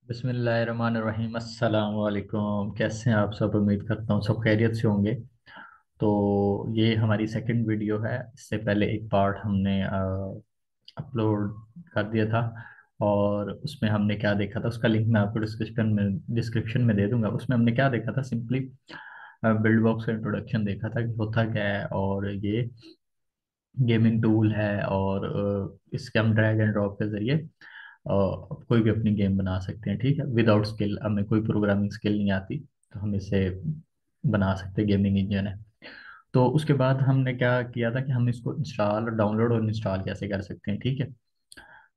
बिस्मिल्लाहिर्रहमानिर्रहीम। अस्सलाम वालेकुम। कैसे हैं आप सब? उम्मीद करता हूँ सब खैरियत से होंगे। तो ये हमारी सेकंड वीडियो है। इससे पहले एक पार्ट हमने अपलोड कर दिया था, और उसमें हमने क्या देखा था उसका लिंक मैं आपको डिस्क्रिप्शन में दे दूंगा। उसमें हमने क्या देखा था, सिंपली बिल्ड बॉक्स का इंट्रोडक्शन देखा था कि होता क्या है, और ये गेमिंग टूल है, और इसके हम ड्रैग एंड ड्रॉप के जरिए कोई भी अपनी गेम बना सकते हैं। ठीक है, विदाउट स्किल, हमें कोई प्रोग्रामिंग स्किल नहीं आती तो हम इसे बना सकते हैं। गेमिंग इंजन है। तो उसके बाद हमने क्या किया था कि हम इसको इंस्टॉल, डाउनलोड और इंस्टॉल कैसे कर सकते हैं। ठीक है,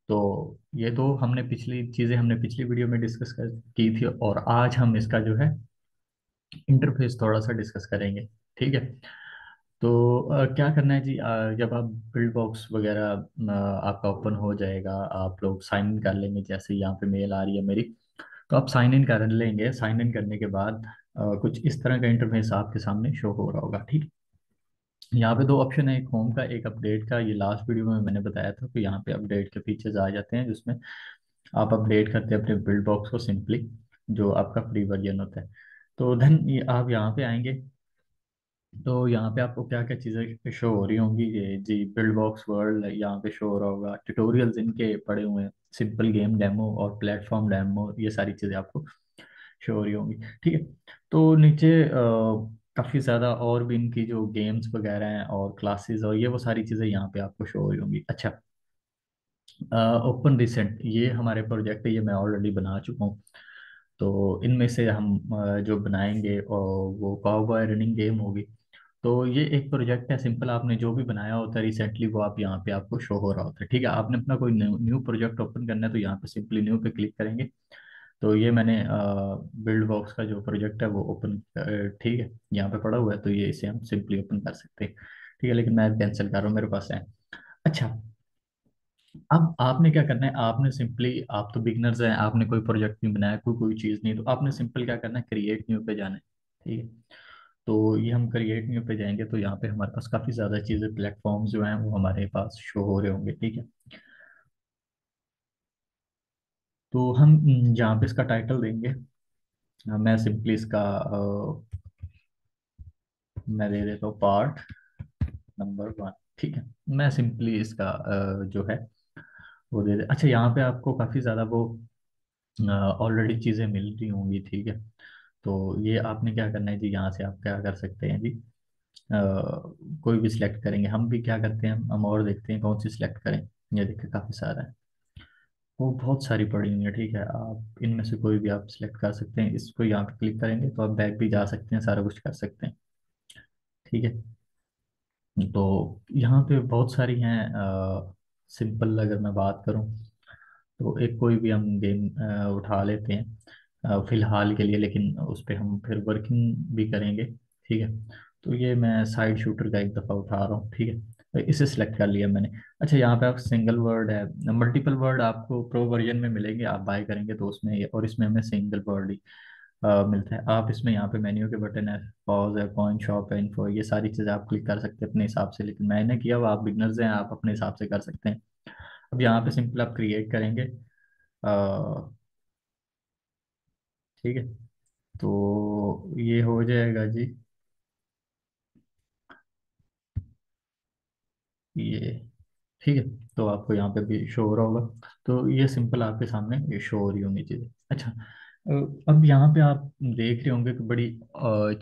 तो ये तो हमने पिछली चीज़ें हमने पिछली वीडियो में डिस्कस की थी, और आज हम इसका जो है इंटरफेस थोड़ा सा डिस्कस करेंगे। ठीक है, तो क्या करना है जी, जब आप बिल्ड बॉक्स वगैरह आपका ओपन हो जाएगा, आप लोग साइन इन कर लेंगे। जैसे यहाँ पे मेल आ रही है मेरी, तो आप साइन इन कर लेंगे। साइन इन करने के बाद कुछ इस तरह का इंटरफेस आपके सामने शो हो रहा होगा। ठीक है, यहाँ पे दो ऑप्शन है, एक होम का, एक अपडेट का। ये लास्ट वीडियो में मैंने बताया था कि यहाँ पे अपडेट के फीचर्स आ जाते हैं, जिसमें आप अपडेट करते हैं अपने बिल्ड बॉक्स को सिंपली, जो आपका फ्री वर्जन होता है। तो देन ये आप यहाँ पे आएंगे, तो यहाँ पे आपको क्या क्या चीज़ें शो हो रही होंगी, ये जी बिल्ड बॉक्स वर्ल्ड यहाँ पे शो हो रहा होगा। ट्यूटोरियल्स इनके पड़े हुए हैं, सिंपल गेम डेमो और प्लेटफॉर्म डेमो, ये सारी चीज़ें आपको शो हो रही होंगी। ठीक है, तो नीचे काफ़ी ज़्यादा और भी इनकी जो गेम्स वगैरह हैं और क्लासेस और ये वो सारी चीज़ें यहाँ पे आपको शो हो रही होंगी। अच्छा, ओपन रिसेंट ये हमारे प्रोजेक्ट है, ये मैं ऑलरेडी बना चुका हूँ। तो इनमें से हम जो बनाएंगे, और वो काउबॉय रनिंग गेम होगी। तो ये एक प्रोजेक्ट है सिंपल, आपने जो भी बनाया होता है रिसेंटली वो आप यहाँ पे आपको शो हो रहा होता है। ठीक है, आपने अपना कोई न्यू प्रोजेक्ट ओपन करना है तो यहाँ पे सिंपली न्यू पे क्लिक करेंगे। तो ये मैंने बिल्ड बॉक्स का जो प्रोजेक्ट है वो ओपन, ठीक है, यहाँ पे पड़ा हुआ है, तो ये इसे हम सिंपली ओपन कर सकते हैं। ठीक है, लेकिन मैं कैंसिल कर रहा हूँ, मेरे पास है। अच्छा, अब आपने क्या करना है, आपने सिंपली, आप तो बिगनर्स हैं, आपने कोई प्रोजेक्ट नहीं बनाया, कोई कोई चीज़ नहीं, तो आपने सिंपल क्या करना है, क्रिएट न्यू पे जाना है। ठीक है, तो ये हम क्रिएट न्यू पे जाएंगे तो यहाँ पे हमारे पास काफ़ी ज़्यादा चीज़ें, प्लेटफॉर्म्स जो हैं वो हमारे पास शो हो रहे होंगे। ठीक है, तो हम यहाँ पे इसका टाइटल देंगे। मैं सिंपली इसका मैं दे देता हूँ पार्ट नंबर 1। ठीक है, मैं सिंपली इसका जो है वो दे दे। अच्छा, यहाँ पे आपको काफ़ी ज़्यादा वो ऑलरेडी चीज़ें मिल रही होंगी। ठीक है, तो ये आपने क्या करना है जी, यहाँ से आप क्या कर सकते हैं जी, कोई भी सिलेक्ट करेंगे। हम भी क्या करते हैं, हम और देखते हैं कौन सी सिलेक्ट करें। ये देखिए काफ़ी सारा है, वो बहुत सारी पड़ी हुई है। ठीक है, आप इनमें से कोई भी आप सिलेक्ट कर सकते हैं। इसको यहाँ पे क्लिक करेंगे तो आप बैक भी जा सकते हैं, सारा कुछ कर सकते हैं। ठीक है, तो यहाँ पे बहुत सारी हैं। सिंपल अगर मैं बात करूँ तो एक कोई भी हम गेम उठा लेते हैं फिलहाल के लिए, लेकिन उस पर हम फिर वर्किंग भी करेंगे। ठीक है, तो ये मैं साइड शूटर का एक दफ़ा उठा रहा हूँ। ठीक है, तो इसे सिलेक्ट कर लिया मैंने। अच्छा, यहाँ पे आप सिंगल वर्ड है, मल्टीपल वर्ड आपको प्रो वर्जन में मिलेंगे, आप बाय करेंगे तो उसमें और इसमें हमें सिंगल वर्ड ही मिलता है। आप इसमें यहाँ पे मेन्यू के बटन है, पॉज है, कॉइन शॉप है, इन्फो, ये सारी चीज़ें आप क्लिक कर सकते हैं अपने हिसाब से, लेकिन मैंने किया हुआ, आप बिगनर्स हैं, आप अपने हिसाब से कर सकते हैं। अब यहाँ पे सिंपल आप क्रिएट करेंगे। ठीक है, तो ये हो जाएगा जी, ये ठीक है। तो आपको यहाँ पे भी शो हो रहा होगा, तो ये सिंपल आपके सामने ये शो हो रही होंगी चीज़ें। अच्छा, अब यहाँ पे आप देख रहे होंगे कि बड़ी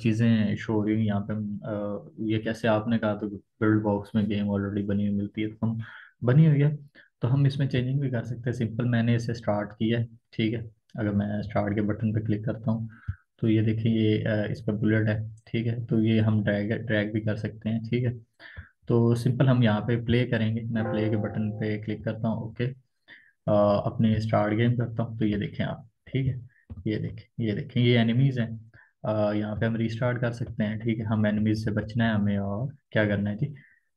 चीज़ें शो हो रही होंगी यहाँ पे। ये कैसे, आपने कहा तो बिल्ड बॉक्स में गेम ऑलरेडी बनी हुई मिलती है, तो हम बनी हुई है, तो हम इसमें चेंजिंग भी कर सकते हैं। सिंपल मैंने इसे स्टार्ट किया है। ठीक है, अगर मैं स्टार्ट के बटन पे क्लिक करता हूँ तो ये देखिए, ये इस पर बुलेट है। ठीक है, तो ये हम ड्रैग ड्रैग भी कर सकते हैं। ठीक है, तो सिंपल हम यहाँ पे प्ले करेंगे, मैं प्ले के बटन पे क्लिक करता हूँ। ओके, अपने स्टार्ट गेम करता हूँ, तो ये देखें आप। ठीक है, ये देखें ये एनिमीज हैं। यहाँ पे हम रिस्टार्ट कर सकते हैं। ठीक है, हम एनिमीज से बचना है हमें, और क्या करना है जी,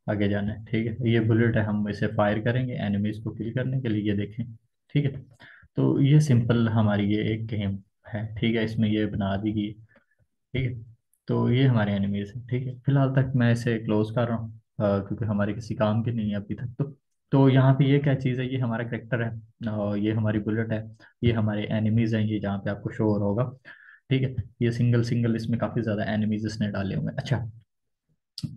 आगे जाना है। ठीक है, ये बुलेट है, हम इसे फायर करेंगे एनिमीज को किल करने के लिए, ये देखें। ठीक है, तो ये सिंपल हमारी ये एक गेम है। ठीक है, इसमें ये बना दी गई। ठीक है, तो ये हमारे एनिमीज हैं। ठीक है, फिलहाल तक मैं इसे क्लोज कर रहा हूँ, क्योंकि हमारे किसी काम की नहीं है अभी तक। तो तो यहाँ पे ये क्या चीज़ है, ये हमारा करेक्टर है और ये हमारी बुलेट है, ये हमारे एनिमीज हैं, ये जहाँ पे आपको शो हो रहा होगा। ठीक है, ये सिंगल सिंगल इसमें काफ़ी ज़्यादा एनिमीज इसने डाले हुए हैं। अच्छा,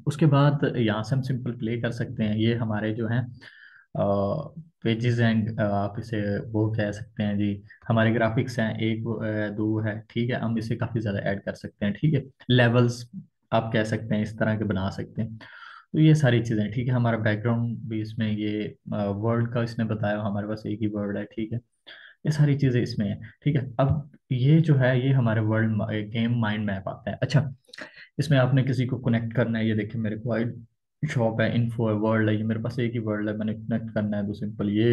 उसके बाद यहाँ से हम सिंपल प्ले कर सकते हैं। ये हमारे जो हैं पेजेस हैं, आप इसे वो कह सकते हैं जी, हमारे ग्राफिक्स हैं, एक दो है। ठीक है, हम इसे काफ़ी ज़्यादा ऐड कर सकते हैं। ठीक है, लेवल्स आप कह सकते हैं, इस तरह के बना सकते हैं। तो ये सारी चीज़ें, ठीक है, हमारा बैकग्राउंड भी इसमें, ये वर्ल्ड का इसने बताया, हमारे पास एक ही वर्ल्ड है। ठीक है, ये सारी चीज़ें इसमें है। ठीक है, अब ये जो है ये हमारे वर्ल्ड गेम माइंड मैप आता है। अच्छा, इसमें आपने किसी को कनेक्ट करना है, ये देखिए मेरे को वाइड शॉप है, इन्फो है, वर्ल्ड है, ये मेरे पास एक ही वर्ल्ड है, मैंने कनेक्ट करना है तो सिंपल ये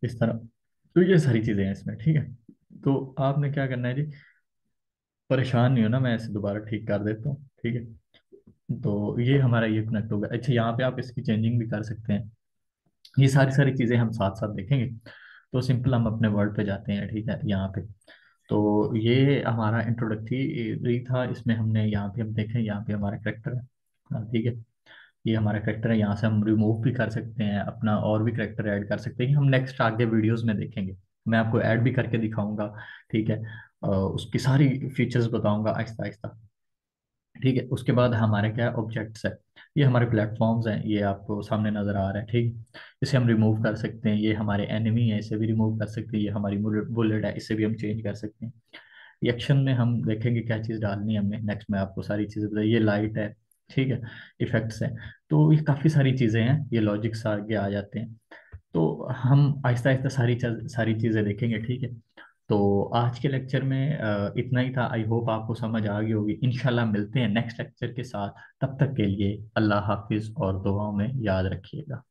इस तरह। तो ये सारी चीजें हैं इसमें। ठीक है, तो आपने क्या करना है जी, परेशान नहीं हो ना, मैं इसे दोबारा ठीक कर देता हूँ। ठीक है, तो ये हमारा ये कनेक्ट हो गया। अच्छा, यहाँ पे आप इसकी चेंजिंग भी कर सकते हैं। ये सारी सारी चीजें हम साथ साथ देखेंगे। तो सिंपल हम अपने वर्ड पे जाते हैं। ठीक है, यहाँ पे तो ये हमारा इंट्रोडक्टरी था, इसमें हमने यहाँ पे हम देखें, यहाँ पे हमारा करेक्टर है। हाँ, ठीक है, ये हमारा करेक्टर है। यहाँ से हम रिमूव भी कर सकते हैं अपना, और भी करेक्टर ऐड कर सकते हैं, हम नेक्स्ट आगे वीडियोस में देखेंगे। मैं आपको ऐड भी करके दिखाऊंगा। ठीक है, उसकी सारी फीचर्स बताऊंगा आहिस्ता आहिस्ता। ठीक है, उसके बाद हमारे क्या ऑब्जेक्ट्स है, ये हमारे प्लेटफॉर्म्स हैं, ये आपको सामने नजर आ रहा है। ठीक है, इसे हम रिमूव कर सकते हैं, ये हमारे एनिमी है, इसे भी रिमूव कर सकते हैं, ये हमारी बुलेट है, इसे भी हम चेंज कर सकते हैं। एक्शन में हम देखेंगे क्या चीज़ डालनी है हमने, नेक्स्ट में आपको सारी चीज़ें बताइए। ये लाइट है, ठीक है, इफेक्ट्स है, तो ये काफ़ी सारी चीज़ें हैं, ये लॉजिक्स आगे आ जाते हैं। तो हम आहिस्ता आहिस्ता सारी चीज़ें देखेंगे। ठीक है, तो आज के लेक्चर में इतना ही था। आई होप आपको समझ आ गई होगी। इंशाल्लाह मिलते हैं नेक्स्ट लेक्चर के साथ, तब तक के लिए अल्लाह हाफिज़ और दुआओं में याद रखिएगा।